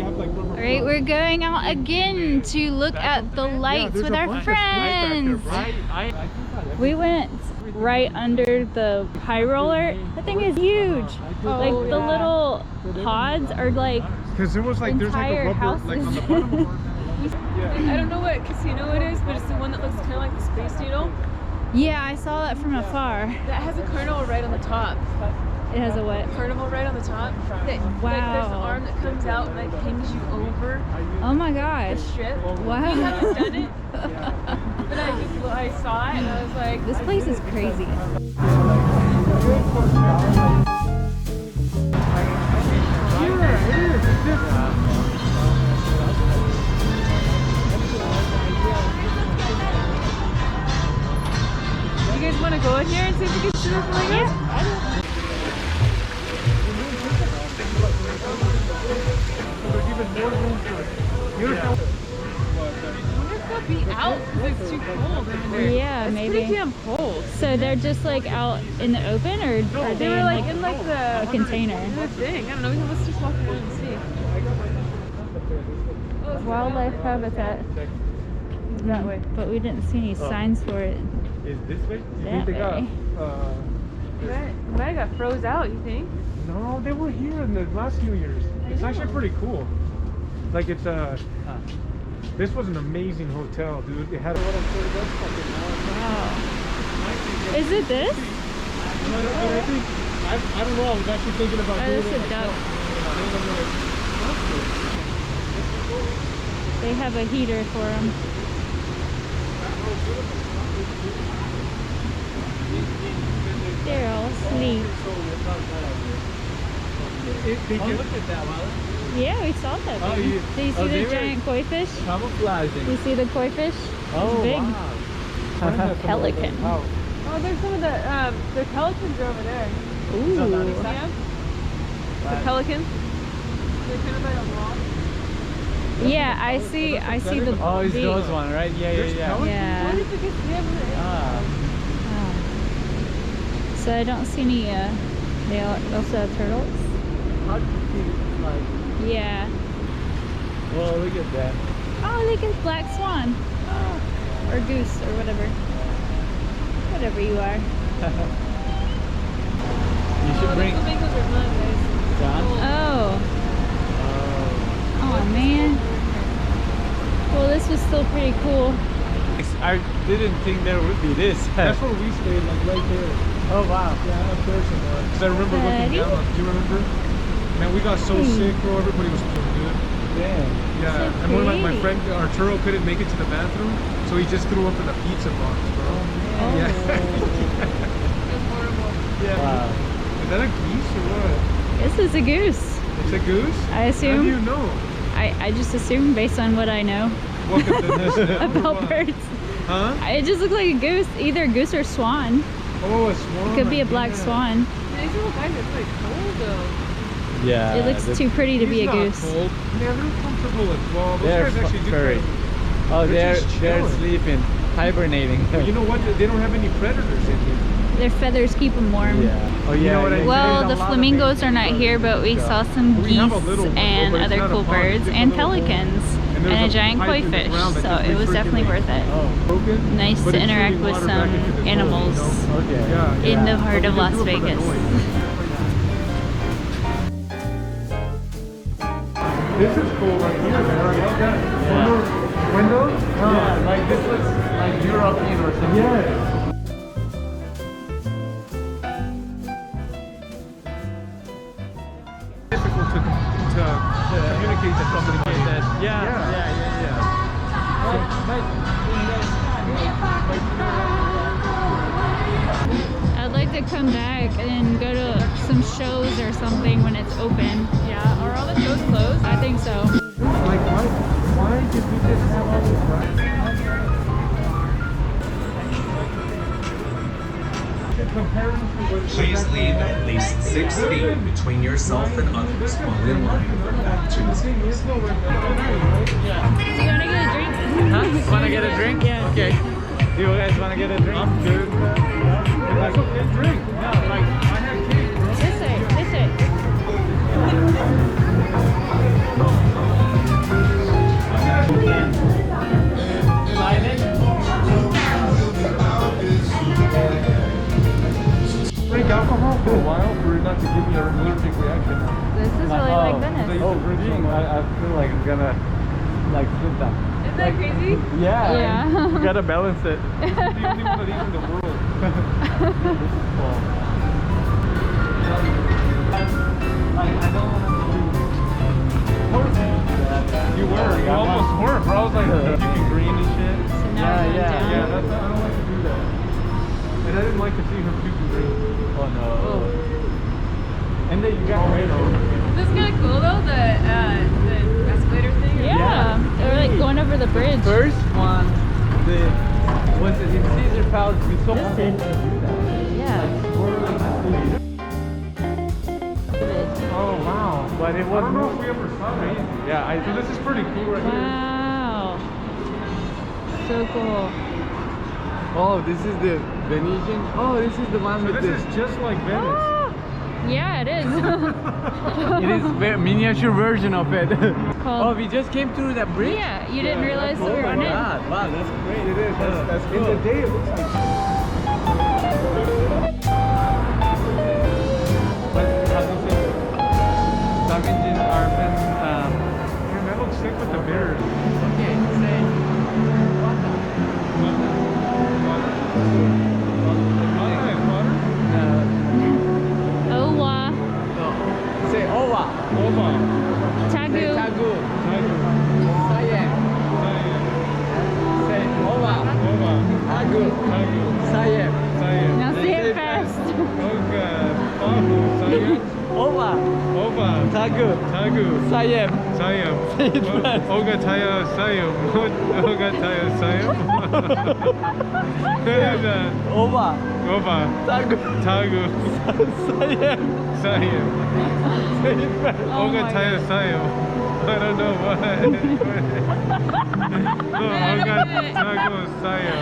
Alright, we're going out again to look at the lights with our friends. We went right under the high roller. That thing is huge. Like the little pods are like because there was like entire there's like a rubber like on the bottom. I don't know what casino it is, but it's the one that looks kind of like the Space Needle. Yeah, I saw that from afar. That has a carnival right on the top. It has a what? Carnival right on the top. That, Wow. Like there's an arm that comes out and like hangs you over Oh my the gosh. strip. Wow. We haven't done it, but I saw it and I was like, This place is crazy. you guys want to go in here and see if we can see the flamingos? There's even more room for it. I wonder if they'll be out because it's too cold in there. Yeah, It's maybe. pretty damn cold. So they're just like out in the open, or are They they were in, like in like the a container? the thing. I don't know. Let's just walk around and see. Wildlife habitat. That way. But we didn't see any signs for it. Is this way? You That think they got? way. Might have got froze out. You think? No, they were here in the last few years. It's actually pretty cool. Like it's this was an amazing hotel, dude. It had. Wow. Is it this? I don't know. I was actually thinking about Oh, doing this it is a duck. myself. They have a heater for them. They're all asleep. Look at that, Wally. Yeah, we saw that. Oh, baby. you- Do you see oh, they the were giant koi fish? Camouflaging. You see the koi fish? Oh, It's big. wow. Pelican. Oh, Oh, there's some of the pelicans are over there. Ooh. Yeah. The pelicans. They're kind of by a wall. Yeah, I see the Oh, it's big- those one, right? Yeah, yeah, yeah. Yeah. What if you could see them? Ah. Oh. So I don't see any they also have turtles. How do you see it? Like, Yeah. well, look at that. Oh, look at black swan. Or goose or whatever. Whatever you are. You should Oh, bring. the flamingos are fun, guys. John? Oh. Oh. Oh man. Well, this was still pretty cool. I didn't think there would be this. that's where we stayed, like right there. Oh, wow. Yeah, of course it was. Because I remember Daddy? looking down. Do you remember? Man, we got so sick, bro. Everybody was poor, dude. Damn. Yeah, So and one of my pretty. friend Arturo couldn't make it to the bathroom, so he just threw up in a pizza box, bro. Oh. Yeah. It's horrible. Yeah. Wow. Is that a geese or what? This is a goose. It's a goose? I How do assume. you know? I just assume based on what I know What about birds. Huh? It just looks like a goose, either a goose or swan. Oh, a swan. It could be a black yeah. swan. These little guys are pretty cold though. Yeah. It looks too pretty to be He's a not goose. cold. Man, they're comfortable as well. Those They're guys actually do furry. kind of- Oh, They're they're just they're chilling. sleeping, hibernating. But you know what? They don't have any predators in here. Their feathers keep them warm. Yeah. Oh, You yeah. know what I yeah. mean? Well, There's the a lot of flamingos are not babies. here, but we saw some We geese have a little one, and but it's other not a cool pond, it's birds just a and little hole. pelicans And and there's a a giant pipe koi in the fish. ground that So just it was definitely recirculates. worth it. Oh, Broken, Nice but to it's interact shooting with water back some into the soil, animals you know? okay. Yeah, in yeah. the heart But of we Las do it for the Vegas. noise. This is cool right here, man. I love that. Yeah. Windows? Yeah, like this looks like European or something. Yes. Difficult to communicate to somebody like that. Yeah. I'd like to come back and go to some shows or something when it's open. Yeah. Are all the shows closed? I think so. Like, why did we just have all this rice? Please leave at least 6 feet between yourself and others while in line for back to the seats. Do you want to get a drink? Huh? Wanna get a drink? Yeah. Okay. Do you guys wanna get a drink? I'm good. That's okay, drink. No, like, I had cake, bro. This way. This way. Drink alcohol for a while for it not to give me an allergic reaction. This is really like Venice. Oh, drinking. I feel like I'm gonna like slip down. Isn't that crazy? Yeah. Yeah. You gotta balance it. This is the only one of these in the world. This is cool. I don't want to You were. You almost were, bro. I was like puking green and shit. So now we're going yeah. down. Yeah, that's, I don't like to do that. And I didn't like to see her puking green. Oh no. And then you got This is kind of cool though, the escalator thing. Yeah. They're like going over the bridge. first one, was it in Caesar Palace? We saw Yeah. Oh, wow. But it I was don't know if we ever saw that. yeah, So this is pretty cool right here. Wow. So cool. Oh, this is the Venetian. Oh, this is the one So with this is just like Venice. Yeah, it is. It is a miniature version of it. Called- Oh, we just came through that bridge. Yeah, you didn't realize that we were on it. God, wow, that's great. It is. That's cool. In the day, it looks like. Davinci Arpen. Man, that looks sick with the mirrors. Okay, say. Owa. Say Owa. Oba. Tagu. Tagu. Tiger. Sayem. Sayem. Say Owa. Oba. Tagu. Tagu. Sayem. Sayem. Now say it fast. Oga. Tagu. Sayem. Owa. Oba. Tagu. Tagu. Sayem. Sayem. Say it fast. Oga Taya Sayem. Oga Taya Sayem. What is that? Owa. Oba. Tagu. Tagu. Sayem. Sayem. Say it fast. Oh Oga my Taya God. Sayem. I don't know what. No, Oga Tagu Sayem.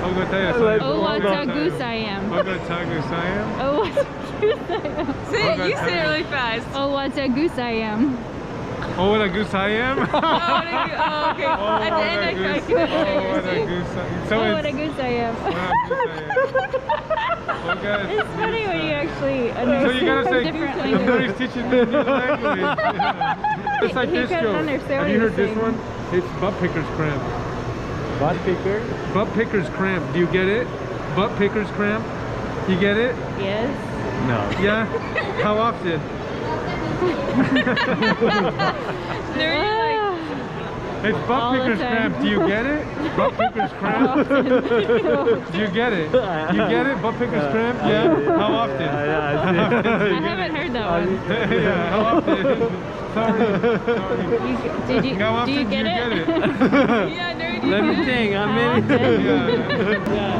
Oga Taya Sayem. Owa Tagu Sayam. Oga Tagu Sayem. Owa Tagu Sayam. Say it, you say it really fast. Owa Tagu Sayam. Oh, what a goose I am! Oh, okay. At the end, I can Oh, what a goose I am. So Oh, what a it's, goose I am. what a goose I am. Oh, God, It's funny when you actually So you understand gotta say, different somebody's languages. teaching me new language. It's like He this couldn't joke. understand Have what you he heard was this saying. one? It's butt picker's cramp. Butt picker. Butt picker's cramp. Do you get it? Butt picker's cramp. You get it? Yes. No. Yeah? How often? It's butt All the picker's time. cramp. Do you get it? Butt picker's cramp. Do you get it? You get it? Butt picker's cramp? Yeah. How often? Yeah, I haven't heard that one. Yeah. How often? Sorry. Did you, How do often you get it? Yeah, no, you Let me did. think. How I mean. often?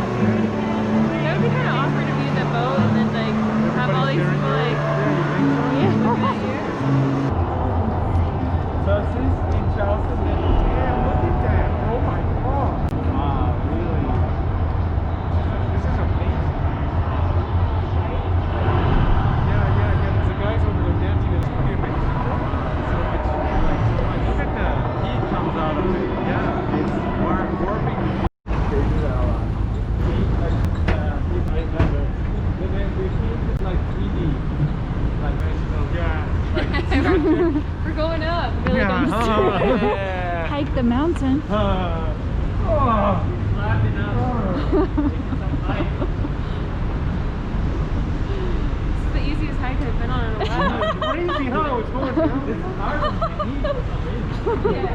That would be kind of awkward to be in that boat and then like have all these people like looking at you. So since in Charleston, then Yeah, look at that. Oh my God. wow, really? This is amazing. Yeah. There's a guys over there dancing. It's pretty amazing. So it's like so much. Look at that. Heat comes out of it. Yeah. It's warping. Like 3D. Like Yeah. We're going up. Feel like Yeah, I'm just yeah. hike the mountain. This is the easiest hike I've been on in a while. It's crazy how it's going down. Yeah.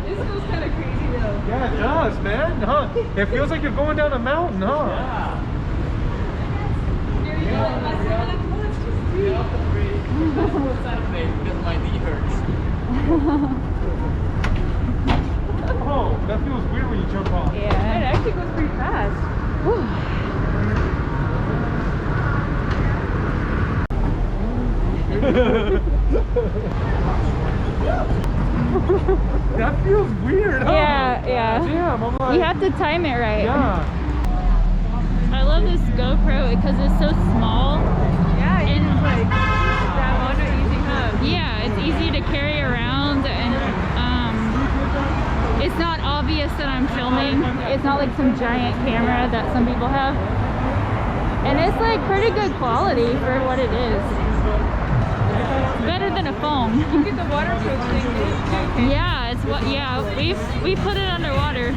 This feels kind of crazy though. Yeah, it does, man. Huh? It feels like you're going down a mountain, huh? Here you go. Oh, it's just deep. Because my knee hurts. Oh, that feels weird when you jump off. It Yeah. actually goes pretty fast. that feels weird. Huh? Yeah, yeah. Damn, I'm like, You have to time it right. yeah. I love this GoPro because it's so small. Yeah, you And can like grab on it easy, huh? yeah, it's easy to carry around, and it's not obvious that I'm filming. It's not like some giant camera that some people have. And it's like pretty good quality for what it is. It's better than a phone. You get the waterproof thing too. Yeah, it's what. Yeah, we put it underwater.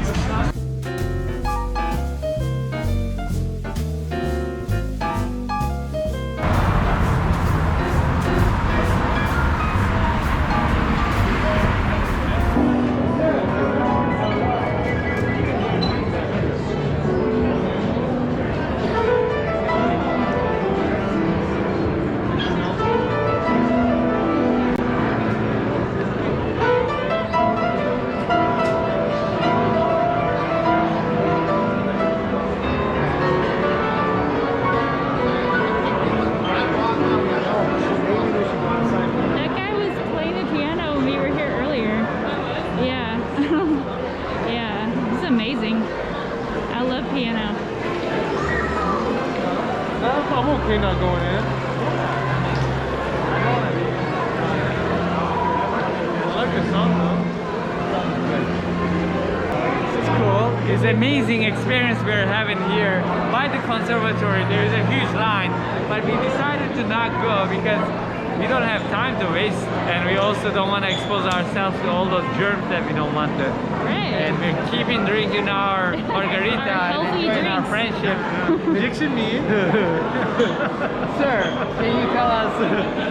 I'm okay not going in. I like the song though. This is cool. It's an amazing experience we're having here by the conservatory. There is a huge line, but we decided to not go because we don't have time to waste, and we also don't want to expose ourselves to all those germs that we don't want to. Right. And we're keeping drinking our margarita Our and healthy enjoying our drinks. friendship. Dixon me. Sir, can you tell us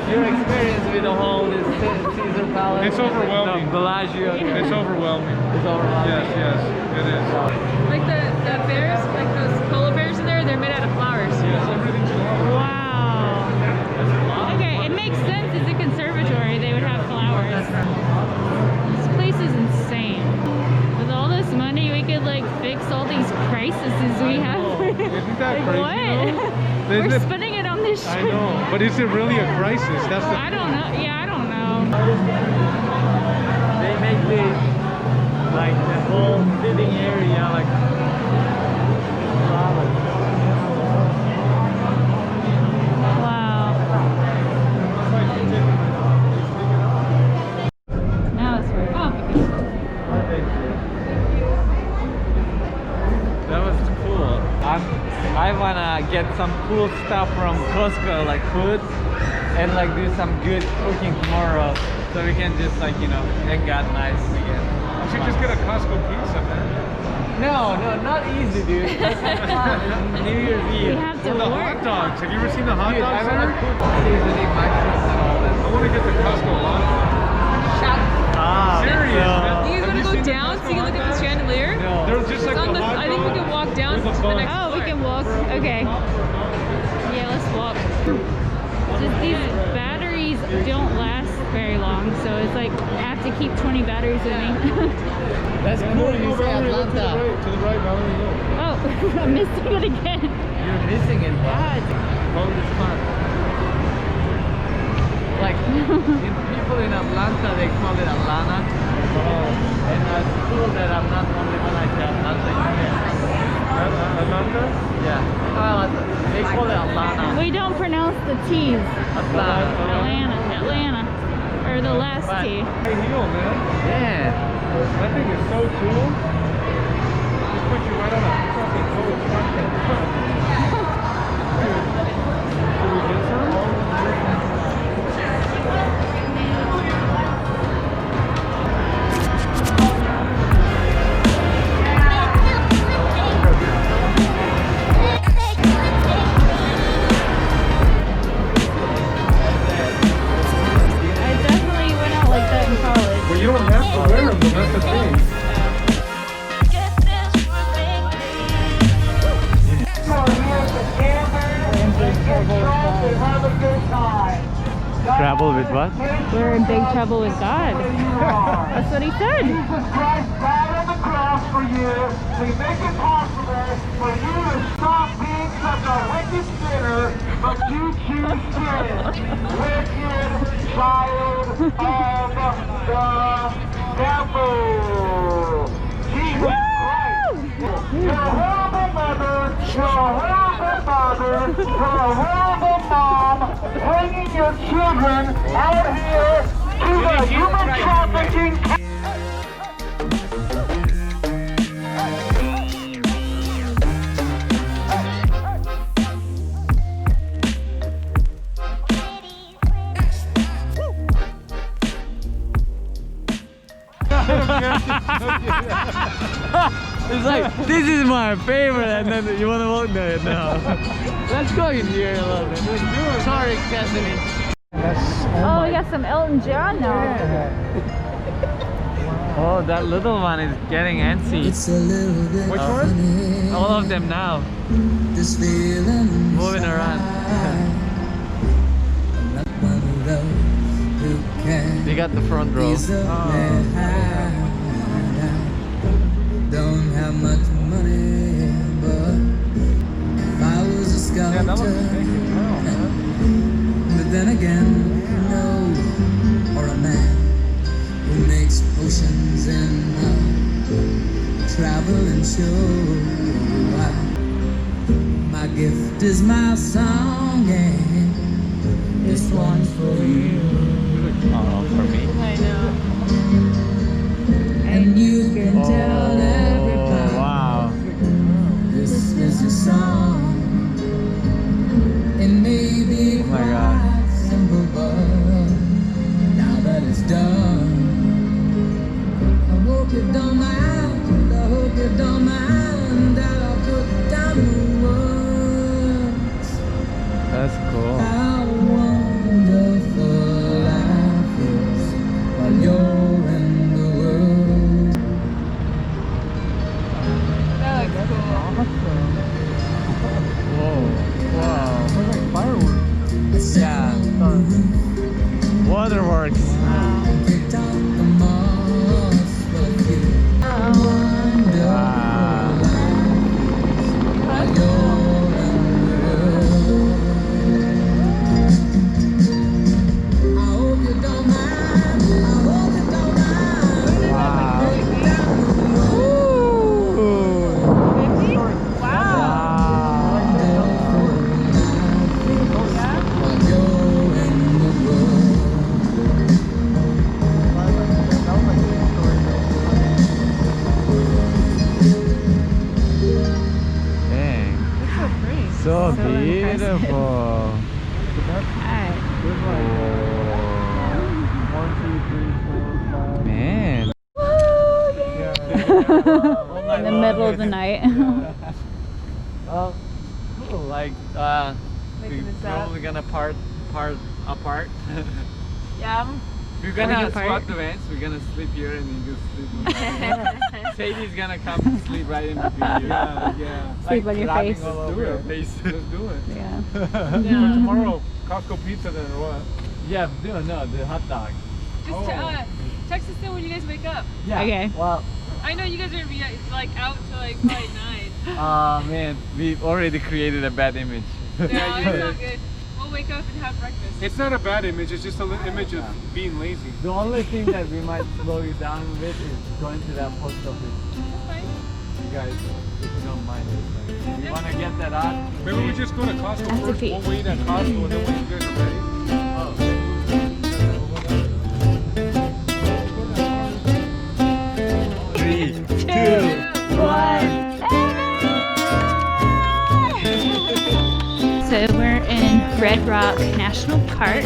your experience with the whole this Caesar Palace? It's overwhelming. No, Bellagio. It's overwhelming. It's overwhelming. Yes, yes, it is. Like the bears, like those polar bears in there, they're made out of flowers. Yes, everything's flowers. Wow. Okay, it makes sense. It's a conservatory. They would have flowers. This place is insane. With all this money, we could like fix all these crises we have. Isn't that Like, crazy? what? Though? We're Isn't it- spending it on this shit. I know, but is it really a crisis? That's the I don't know. Yeah, I don't know. They make this like the whole sitting area like flowers. Wow. Now it's working. That was cool. I wanna get some cool stuff from Costco, like food, and like do some good cooking tomorrow, so we can just like hang out nice again. You should just get a Costco pizza, man. No, not easy, dude. New Year's We Eve. have to Or the work. hot dogs. Have you ever seen the hot Dude, I dogs wanna there? cook seasoning mushrooms and all that. I want to get the Costco hot Ah, Serious, man. You guys Have want you to go seen the down so you can look at the Costco chandelier? No. They're just like It's on the the, hot I think we dog can walk down with to a the bun. next Oh, we floor. can walk. Okay. Yeah, let's walk. Just these batteries don't last very long, so it's like I have to keep 20 batteries with me. That's cool. You say Atlanta. To the right, Valerie, go. Oh, I'm missing it again. You're missing it. God. All this fun. Like people in Atlanta, they call it Atlanta. And it's cool that I'm not only when I say Atlanta. Atlanta? Yeah. Well, they call it Atlanta. We don't pronounce the T's. Atlanta. Atlanta. Or the last But- T. Hey, heel, man. Yeah. That thing is so cool. Just put you right on a fucking coach. Should we get some? I definitely went out like that in college. Well, you don't have to wear them, though. That's the thing. Travel with what? We're in big trouble with God. That's what he said. Jesus Christ died on the cross for you to make it possible for you to stop being such a wicked sinner, but you choose sin. Wicked child of the careful. Jesus Christ. You're a horrible mother. You're a horrible father. You're a horrible mom. Bringing your children out here to the human trafficking. It's like, this is my favorite, and then you want to walk there? No. Let's go in here a little bit. Let's do it. Sorry, Cassidy. Oh, we got some Elton John now. Oh, that little one is getting antsy. Which one? All of them now. Moving around. They got the front row. Don't have much money, but if I was a sculptor, but then again, no, or a man who makes potions and travel and show. My gift is my song, and this one's for you. Oh, for me. I know. And you can tell everybody, Wow. this is a song. It may be Oh my quite God. simple, but now that it's done, I hope you don't mind. I hope you don't mind that I'll put down the words. That's cool. How wonderful life is while you're in the world. That looks cool. Whoa. Wow. It's like fireworks. Yeah. Waterworks. Picked out the moss for you. How wonderful Wow. while you're in the world. I hope you don't mind. I hope you don't mind. Wow. While you're in the world. Dang. So beautiful. Alright. Man. In the middle of the night. Well, cool. Like, Making we're this up. probably gonna part apart. Yeah. We're gonna Like apart? swap the vans. We're gonna sleep here and you just sleep on my Sadie's gonna come sleep right in between you. Yeah. Sleep on your grabbing face. all over your face. Let's do it. Yeah. For tomorrow, Costco pizza then or what? Yeah, no, the hot dog. Just text us in when you guys wake up. Yeah. Okay. Well, I know you guys are gonna be like out till like probably 9. man, we've already created a bad image. No, it's all good. We'll wake up and have breakfast. It's not a bad image, it's just an image of being lazy. The only thing that we might slow you down with is going to that post office. That's fine. You guys, if you don't mind. Like, you want to get that out? Maybe we just go to Costco That's first, okay. we'll wait at Costco and then when you guys are ready. Three, So we're in Red Rock National Park.